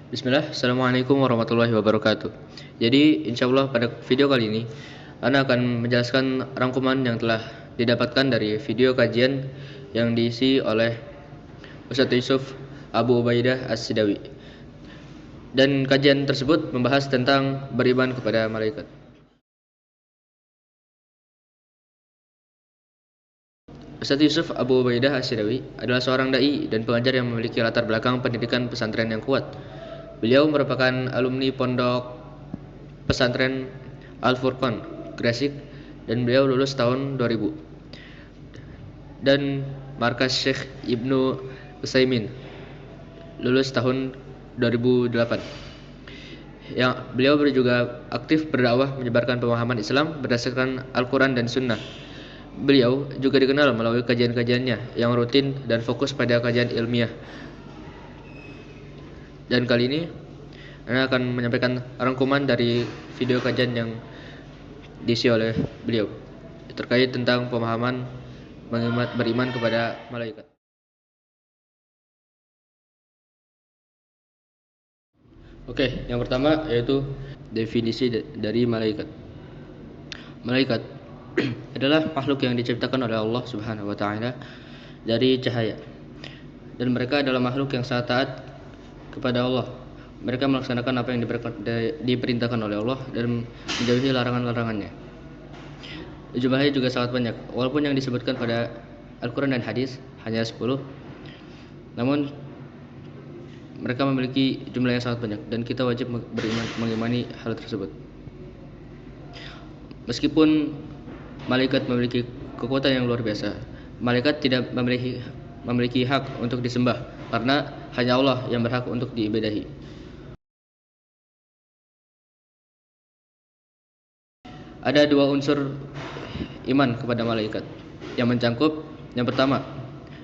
Bismillah, Assalamualaikum warahmatullahi wabarakatuh. Jadi, insya Allah pada video kali ini, Ana akan menjelaskan rangkuman yang telah didapatkan dari video kajian yang diisi oleh Ustadz Yusuf Abu Ubaidah As-Sidawi. Dan kajian tersebut membahas tentang beriman kepada malaikat. Ustadz Yusuf Abu Ubaidah As-Sidawi adalah seorang dai dan pengajar yang memiliki latar belakang pendidikan pesantren yang kuat. Beliau merupakan alumni pondok pesantren Al-Furqan, Gresik, dan beliau lulus tahun 2000. Dan markas Syekh Ibnu Utsaimin, lulus tahun 2008. Yang beliau juga aktif berdakwah menyebarkan pemahaman Islam berdasarkan Al-Quran dan Sunnah. Beliau juga dikenal melalui kajian-kajiannya yang rutin dan fokus pada kajian ilmiah. Dan kali ini Anda akan menyampaikan rangkuman dari video kajian yang diisi oleh beliau terkait tentang pemahaman beriman kepada malaikat. Oke, yang pertama yaitu definisi dari malaikat. Malaikat adalah makhluk yang diciptakan oleh Allah Subhanahu wa taala dari cahaya. Dan mereka adalah makhluk yang sangat taat kepada Allah. Mereka melaksanakan apa yang diperintahkan oleh Allah dan menjauhi larangan-larangannya. Jumlahnya juga sangat banyak. Walaupun yang disebutkan pada Al-Quran dan hadis hanya 10, namun mereka memiliki jumlah yang sangat banyak dan kita wajib mengimani hal tersebut. Meskipun malaikat memiliki kekuatan yang luar biasa, malaikat tidak memiliki hak untuk disembah karena hanya Allah yang berhak untuk diibadahi. Ada dua unsur iman kepada malaikat yang mencangkup. Yang pertama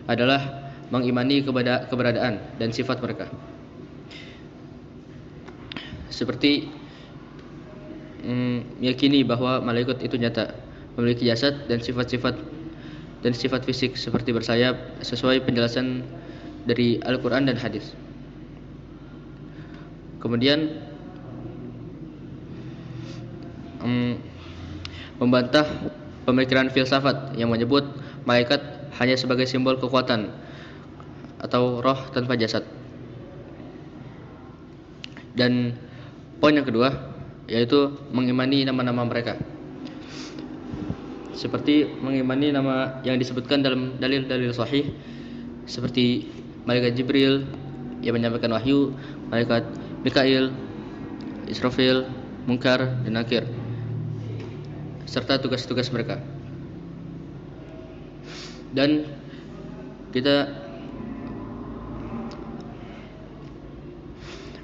adalah mengimani kepada keberadaan dan sifat mereka, seperti meyakini bahwa malaikat itu nyata, memiliki jasad dan sifat fisik seperti bersayap sesuai penjelasan dari Al-Quran dan hadis. Kemudian membantah pemikiran filsafat yang menyebut malaikat hanya sebagai simbol kekuatan atau roh tanpa jasad. Dan poin yang kedua yaitu mengimani nama-nama mereka, seperti mengimani nama yang disebutkan dalam dalil-dalil sahih seperti malaikat Jibril yang menyampaikan wahyu, malaikat Mikail, Israfil, Munkar, dan Nakir, serta tugas-tugas mereka. Dan kita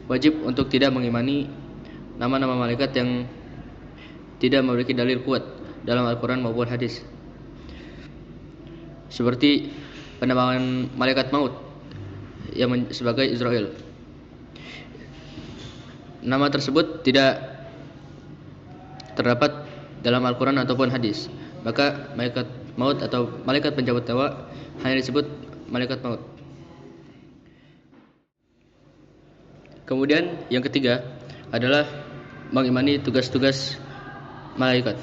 wajib untuk tidak mengimani nama-nama malaikat yang tidak memiliki dalil kuat dalam Al-Quran maupun hadis, seperti penamaan malaikat maut yang sebagai Israel. Nama tersebut tidak terdapat dalam Al-Quran ataupun hadis, maka malaikat maut atau malaikat pencabut nyawa hanya disebut malaikat maut. Kemudian yang ketiga adalah mengimani tugas-tugas malaikat,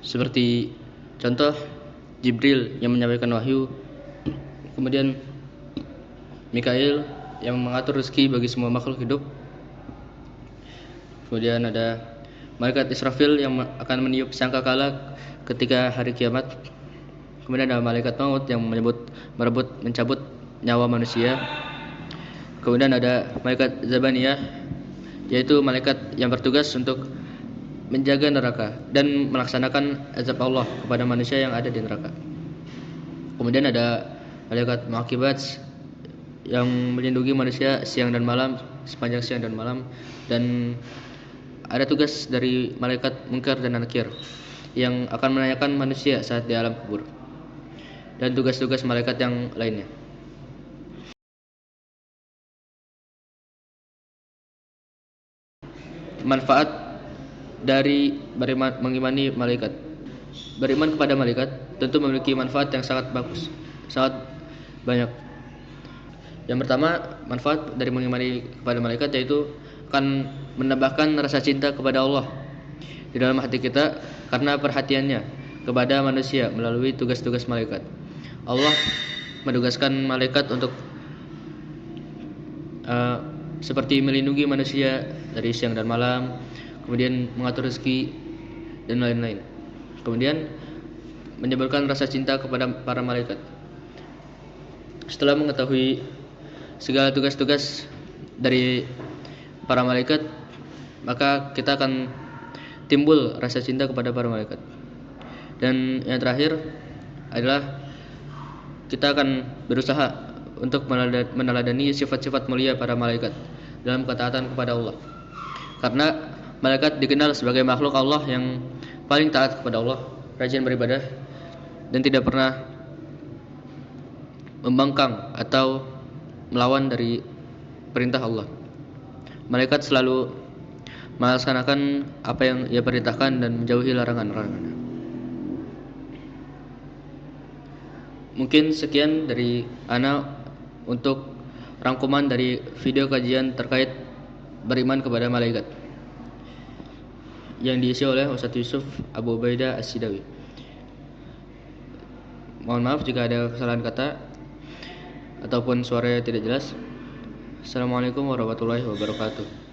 seperti contoh Jibril yang menyampaikan wahyu, kemudian Mikail yang mengatur rezeki bagi semua makhluk hidup, kemudian ada malaikat Israfil yang akan meniup sangkakala ketika hari kiamat, kemudian ada malaikat maut yang mencabut nyawa manusia, kemudian ada malaikat Zabaniyah yaitu malaikat yang bertugas untuk menjaga neraka dan melaksanakan azab Allah kepada manusia yang ada di neraka. Kemudian ada malaikat Mu'aqibats yang melindungi manusia siang dan malam, sepanjang siang dan malam. Dan ada tugas dari malaikat Munkar dan Nakir yang akan menanyakan manusia saat di alam kubur, dan tugas-tugas malaikat yang lainnya. Manfaat dari mengimani malaikat. Beriman kepada malaikat tentu memiliki manfaat yang sangat bagus, sangat banyak. Yang pertama, manfaat dari mengimani kepada malaikat yaitu akan menambahkan rasa cinta kepada Allah di dalam hati kita karena perhatiannya kepada manusia melalui tugas-tugas malaikat. Allah menugaskan malaikat untuk seperti melindungi manusia dari siang dan malam, kemudian mengatur rezeki dan lain-lain. Kemudian menyebabkan rasa cinta kepada para malaikat. Setelah mengetahui segala tugas-tugas dari para malaikat, maka kita akan timbul rasa cinta kepada para malaikat. Dan yang terakhir adalah kita akan berusaha untuk meneladani sifat-sifat mulia para malaikat dalam ketaatan kepada Allah. Karena malaikat dikenal sebagai makhluk Allah yang paling taat kepada Allah, rajin beribadah, dan tidak pernah membangkang atau melawan dari perintah Allah. Malaikat selalu melaksanakan apa yang ia perintahkan dan menjauhi larangan-larangannya. Mungkin sekian dari Ana untuk rangkuman dari video kajian terkait beriman kepada malaikat yang diisi oleh Ustadz Yusuf Abu Ubaidah As-Sidawi. Mohon maaf jika ada kesalahan kata ataupun suaranya tidak jelas. Assalamualaikum warahmatullahi wabarakatuh.